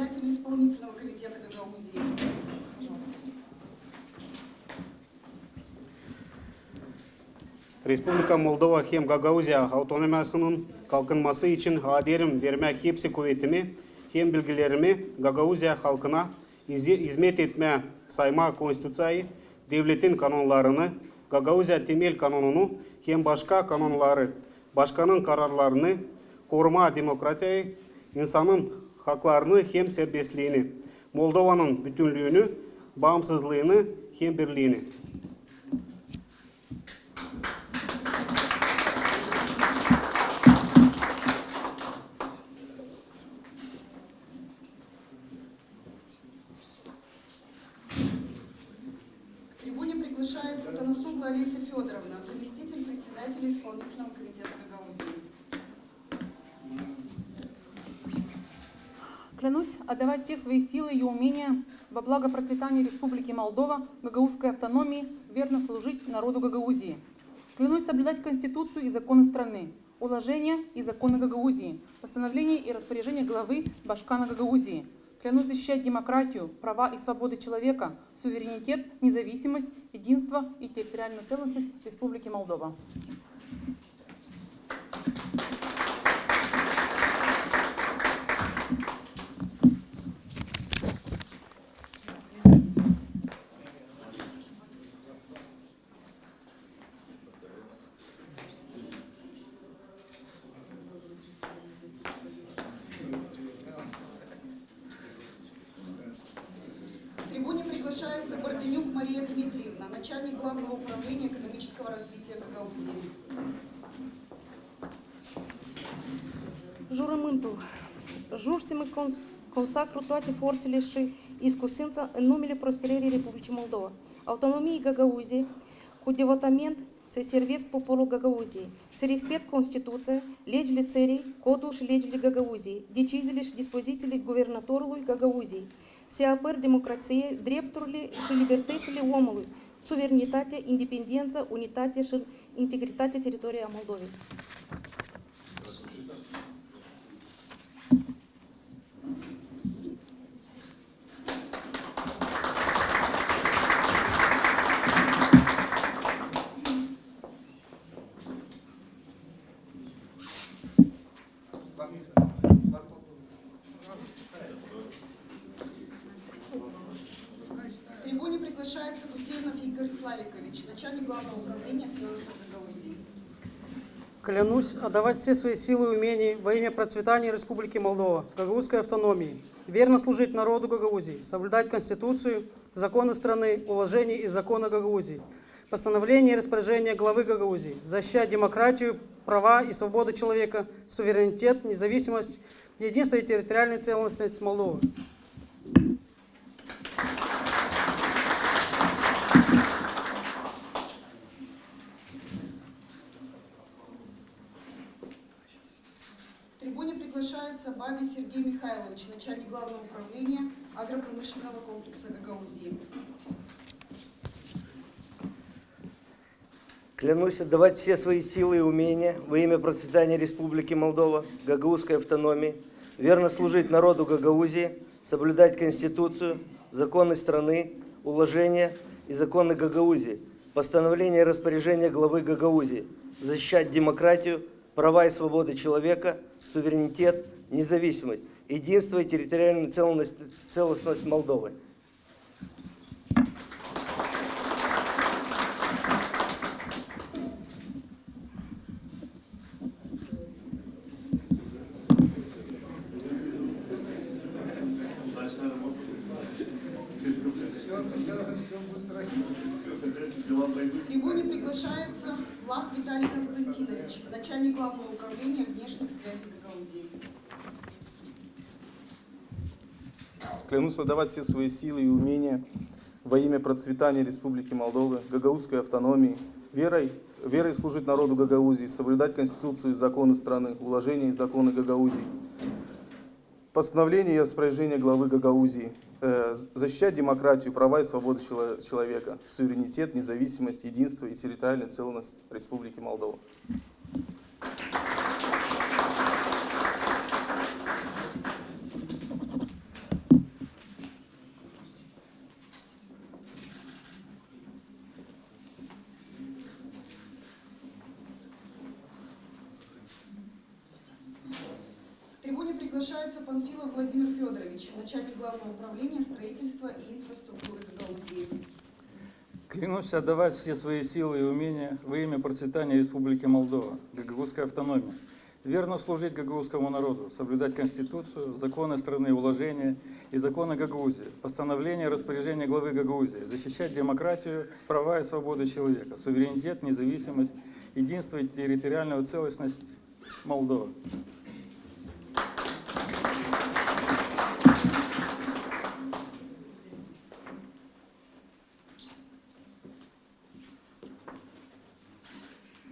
председателя исполнительного комитета Гагаузии. Пожалуйста. Республика Молдова хем Гагаузия автономиясының қалқынмасы için адерім верме хепси куветіме, хем білгілеріме Гагаузия халқына hizmet etme sayma konstitutsiyayı, devletin kanunlarını, Gagauzya temel kanununu, hem başka kanunları, başkanın kararlarını, koruma demokrasiyayı, insanın haklarını hem serbestliğini, Moldova'nın bütünlüğünü, bağımsızlığını hem birliğini. Приглашается Танасугла Олеся Федоровна, заместитель председателя исполнительного комитета Гагаузии. Клянусь отдавать все свои силы и умения во благо процветания Республики Молдова, гагаузской автономии, верно служить народу Гагаузии. Клянусь соблюдать Конституцию и законы страны, уложения и законы Гагаузии, постановления и распоряжения главы Башкана Гагаузии. Клянусь защищать демократию, права и свободы человека, суверенитет, независимость, единство и территориальную целостность Республики Молдова. К трибуне приглашается Борденюк Мария Дмитриевна, начальник Главного управления экономического развития Гагаузии. Jurământul. Jur-se-mă consacru toate forțele și iscusința în numele prosperării Republicii Moldova, autonomiei Gagauziei, cu devotament să servesc poporul Gagauziei, să respect Constituția, legile țării, codul și legile Gagauziei, deciziile și dispozițiile guvernatorului Gagauziei, să apăr democrație, drepturile și libertățile omului, suveranitatea, independența, unitatea și integritatea teritoriei a Moldovei. К трибуне приглашается Гусейнов Игорь Славикович, начальник Главного управления финансов Гагаузии. Клянусь отдавать все свои силы и умения во имя процветания Республики Молдова, гагаузской автономии, верно служить народу Гагаузии, соблюдать Конституцию, законы страны, уложения и законы Гагаузии, постановления и распоряжения главы Гагаузии, защищать демократию, права и свободы человека, суверенитет, независимость, единство и территориальную целостность Молдовы. К трибуне приглашается Баби Сергей Михайлович, начальник Главного управления агропромышленного комплекса Гагаузии. Клянусь отдавать все свои силы и умения во имя процветания Республики Молдова, гагаузской автономии, верно служить народу Гагаузии, соблюдать Конституцию, законы страны, уложения и законы Гагаузии, постановления и распоряжения главы Гагаузии, защищать демократию, права и свободы человека, суверенитет, независимость, единство и территориальную целостность Молдовы. К трибуне приглашается Влах Виталий Константинович, начальник Главного управления внешних связей Гагаузии. Клянусь отдавать все свои силы и умения во имя процветания Республики Молдовы, гагаузской автономии, верой служить народу Гагаузии, соблюдать Конституцию и законы страны, уложения и законы Гагаузии, постановления и распоряжения главы Гагаузии, защищать демократию, права и свободы человека, суверенитет, независимость, единство и территориальную целостность Республики Молдова. приглашается Панфилов Владимир Федорович, начальник Главного управления строительства и инфраструктуры Гагаузии. Клянусь отдавать все свои силы и умения во имя процветания Республики Молдова, гагаузской автономии, верно служить гагаузскому народу, соблюдать Конституцию, законы страны, уложения и законы Гагаузии, постановления и распоряжения главы Гагаузии, защищать демократию, права и свободы человека, суверенитет, независимость, единство и территориальную целостность Молдовы.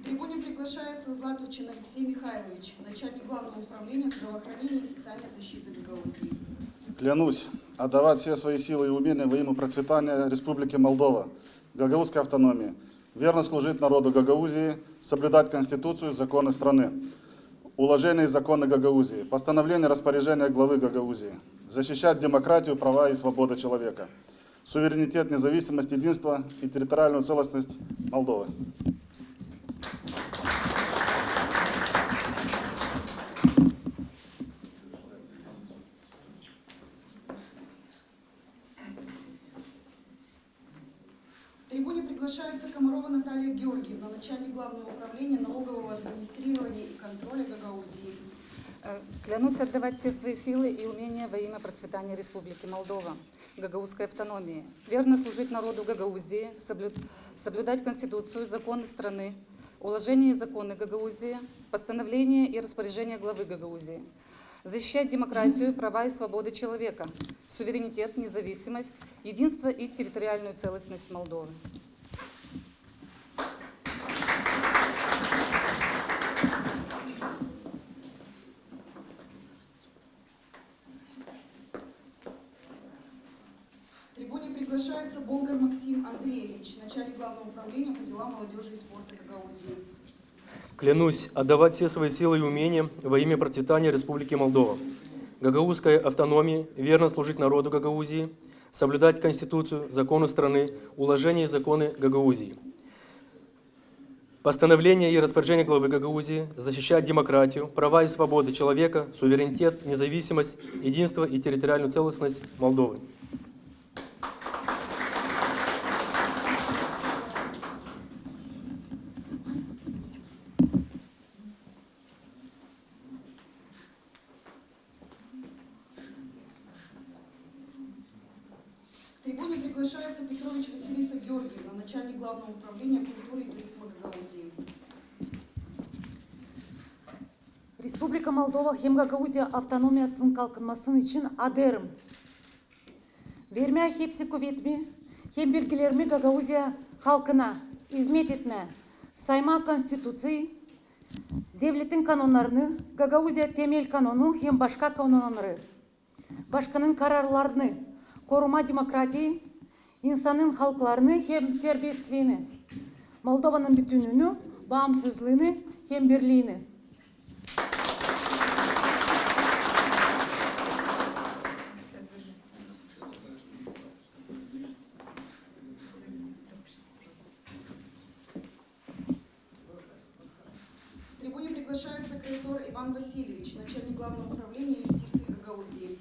К трибуне приглашается Златовчин Алексей Михайлович, начальник Главного управления здравоохранения и социальной защиты Гагаузии. Клянусь отдавать все свои силы и умения во имя процветания Республики Молдова, гагаузской автономии, верно служить народу Гагаузии, соблюдать Конституцию, законы страны, уложения и законы Гагаузии, постановления и распоряжения главы Гагаузии, защищать демократию, права и свободы человека, суверенитет, независимость, единство и территориальную целостность Молдовы. К трибуне приглашается Комарова Наталья Георгиевна, начальник Главного управления налогового администрирования и контроля Гагаузии. Клянусь отдавать все свои силы и умения во имя процветания Республики Молдова, гагаузской автономии, верно служить народу Гагаузии, соблюдать Конституцию, законы страны, уложения и законы Гагаузии, постановления и распоряжения главы Гагаузии, защищать демократию, права и свободы человека, суверенитет, независимость, единство и территориальную целостность Молдовы. К трибуне приглашается Болгар Максим Андреевич, начальник Главного управления по делам молодежи и спорта Гагаузии. Клянусь отдавать все свои силы и умения во имя процветания Республики Молдова, гагаузской автономии, верно служить народу Гагаузии, соблюдать Конституцию, законы страны, уложения и законы Гагаузии, постановления и распоряжения главы Гагаузии, защищать демократию, права и свободы человека, суверенитет, независимость, единство и территориальную целостность Молдовы. К трибуне приглашается Петрович Василиса Георгиевна, начальник Главного управления культуры и туризма Гагаузии. Республика Молдова хем Гагаузия автономиясын калкынмасын için адерім. Вермя хепси көветме, хем белгілерме Гагаузия халкына измет етме, сайма конституции, devletin kanunlarını, Гагаузия temel kanunu hem başka kanunları, başkanın kararlarını, koruma demokratiyi, insanın halklarını hem serbestliğini, Moldova'nın bütünlüğünü, bağımsızlığını hem birliğini. К трибуне приглашается кредитор Иван Васильевич, начальник Главного управления юстиции Гагаузии.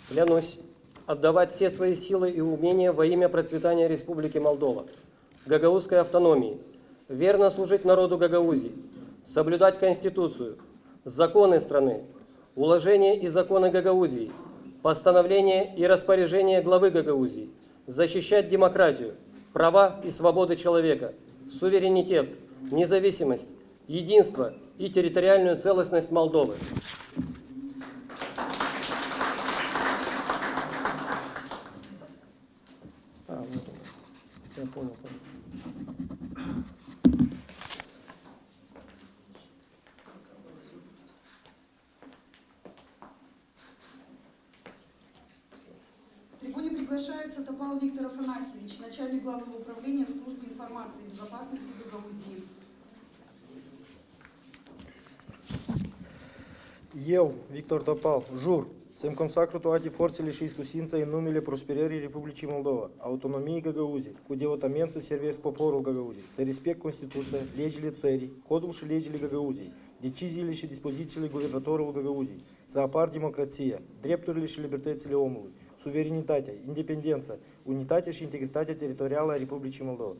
Клянусь отдавать все свои силы и умения во имя процветания Республики Молдова, гагаузской автономии, верно служить народу Гагаузии, соблюдать Конституцию, законы страны, уложения и законы Гагаузии, постановления и распоряжения главы Гагаузии, защищать демократию, права и свободы человека, суверенитет, независимость, единство и территориальную целостность Молдовы. Я понял. К трибуне приглашается Топал Виктор Афанасьевич, начальник Главного управления службы информации и безопасности Гагаузии. Eu, Victor Topal, jur Sem consacru toate forțele și iscusința în numele prosperării Republicii Moldova, autonomiei Gagauzii, cu devotament să servesc poporul Gagauzii, să respect Constituția, legile țării, codul și legile Gagauzii, deciziile și dispozițiile guvernatorului Gagauzii, să apar democrația, drepturile și libertățile omului, suverenitatea, independența, unitatea și integritatea teritorială a Republicii Moldova.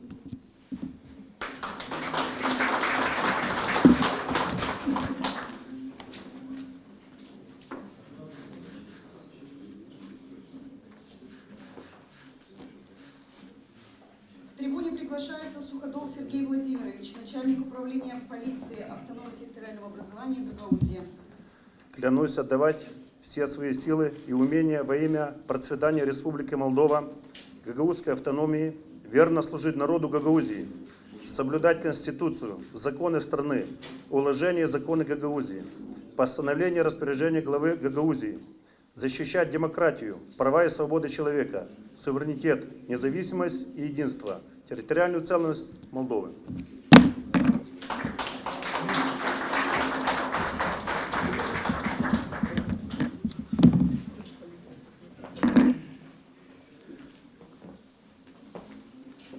К трибуне приглашается Суходол Сергей Владимирович, начальник управления полиции автономного территориального образования Гагаузии. Клянусь отдавать все свои силы и умения во имя процветания Республики Молдова, гагаузской автономии, верно служить народу Гагаузии, соблюдать Конституцию, законы страны, уложения и законы Гагаузии, постановление и распоряжение главы Гагаузии, защищать демократию, права и свободы человека, суверенитет, независимость и единство, территориальную целостность Молдовы.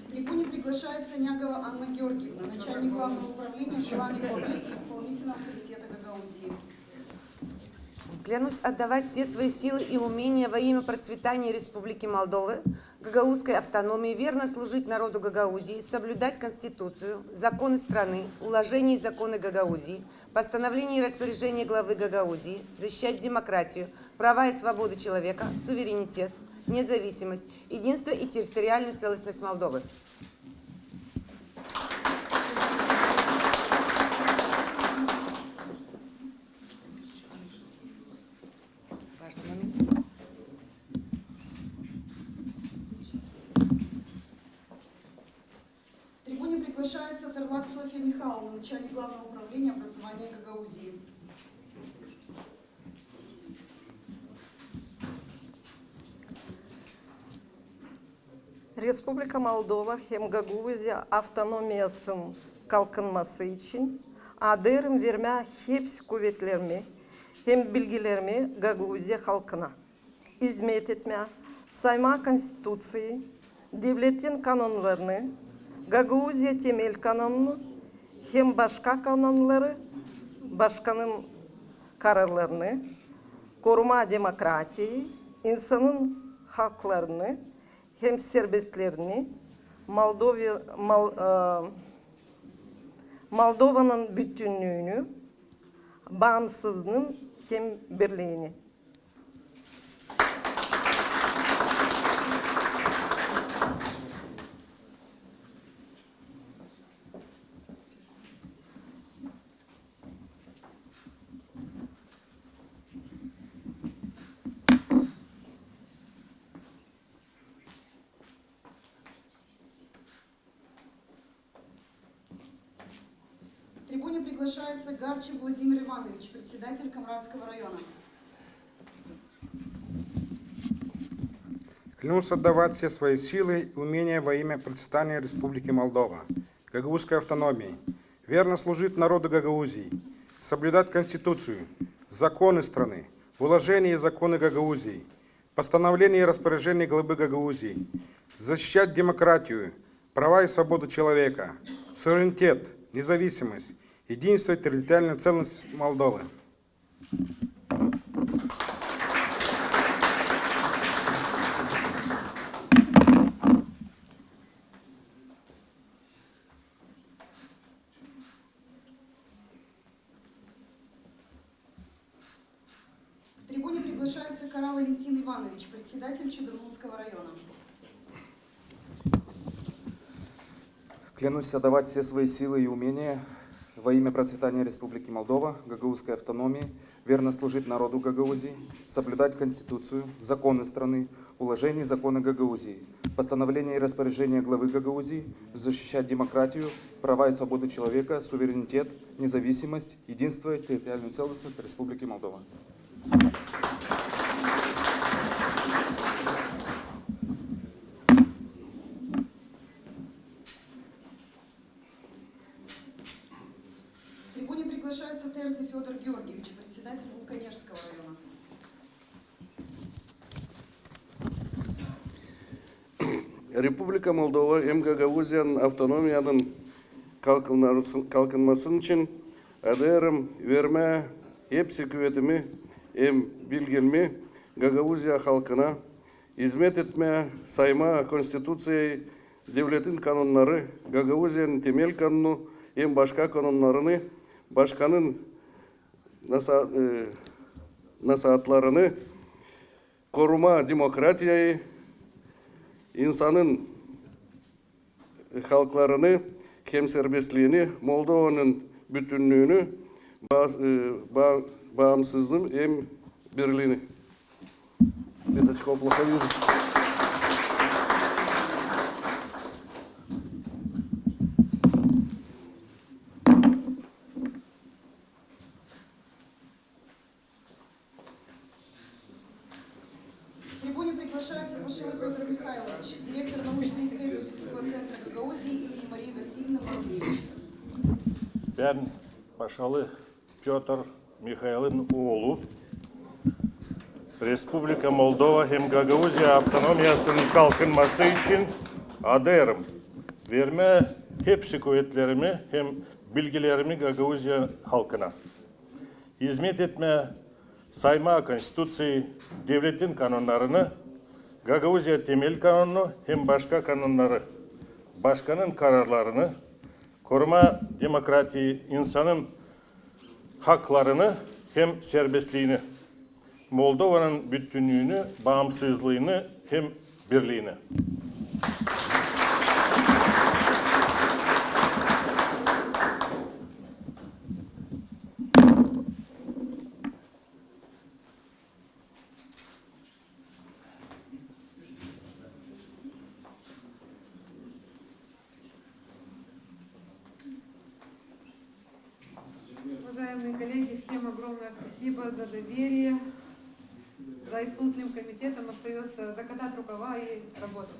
К трибуне приглашается Нягова Анна Георгиевна, начальник главного управления делами главы и исполнительного комитета Гагаузии. Клянусь отдавать все свои силы и умения во имя процветания Республики Молдовы, гагаузской автономии, верно служить народу Гагаузии, соблюдать Конституцию, законы страны, уложения и законы Гагаузии, постановления и распоряжения главы Гагаузии, защищать демократию, права и свободы человека, суверенитет, независимость, единство и территориальную целостность Молдовы. К трибуне приглашается Терлак Софья Михайловна, начальник главного управления образования Гагаузии. Республика Молдова hem Гагаузия автономиясын kalkınması için aderім verme hepsi kuvvetlerimi hem bilgilerimi Gagauzия halkına hizmet etme, sayma konstitusiyi, devletin kanunlarını, Gagauzия temel kanununu hem başka kanunları, başkanın kararlarını, koruma demokratiyi, insanın haklarını, hem serbestlerini, Moldova'nın bütünlüğünü, bağımsızlığının hem birliğini. К трибуне приглашается Гарчев Владимир Иванович, председатель Камрадского района. Клянусь отдавать все свои силы и умения во имя процветания Республики Молдова, гагаузской автономии, верно служить народу Гагаузии, соблюдать Конституцию, законы страны, уложения и законы Гагаузии, постановления и распоряжения главы Гагаузии, защищать демократию, права и свободу человека, суверенитет, независимость, единство и территориальную целостность Молдовы. К трибуне приглашается Кара Валентин Иванович, председатель Чудермунского района. Клянусь отдавать все свои силы и умения во имя процветания Республики Молдова, гагаузской автономии, верно служить народу Гагаузии, соблюдать Конституцию, законы страны, уложения и законы Гагаузии, постановления и распоряжения главы Гагаузии, защищать демократию, права и свободу человека, суверенитет, независимость, единство и территориальную целостность Республики Молдова. К трибуне приглашается Терзи Федор Георгиевич, председатель Вулканежского района. Республика Молдова hem Гагаузияның автономияның kalkınmasının için adayım verme hepsi kuvvetimi hem bilgilmi Gagauzya halkına hizmet etme sayma konstitüsyayı devletin kanunları Gagauzya'nın temel kanunu hem başka kanunlarını başkanın nasihatlarını koruma demokratiyayı insanın halklarını hem serbestliğini Moldova'nın bütünlüğünü bağımsızlığını hem birliğini. Без очков плохо вижу. К трибуне приглашается Пашалов Петр Михайлович, директор научно-исследовательского центра Гагаузии имени Марии Васильевны Муравлевич. Ben Paşalı Piotr Mikhail'in oğlu. Respublika Moldova hem Gagauzya Avtonomiyası'nın kalkınması için adayım. Verme hepsi kuvvetlerimi hem bilgilerimi Gagauzya halkına. Hizmet etme, sayma konstitüsyayı, devletin kanunlarını, Gagauzya temel kanunu hem başka kanunları, başkanın kararlarını, koruma demokratiyi, insanın haklarını hem serbestliğini, Moldova'nın bütünlüğünü, bağımsızlığını hem birliğini. Уважаемые коллеги, всем огромное спасибо за доверие. За исполнительным комитетом остается закатать рукава и работать.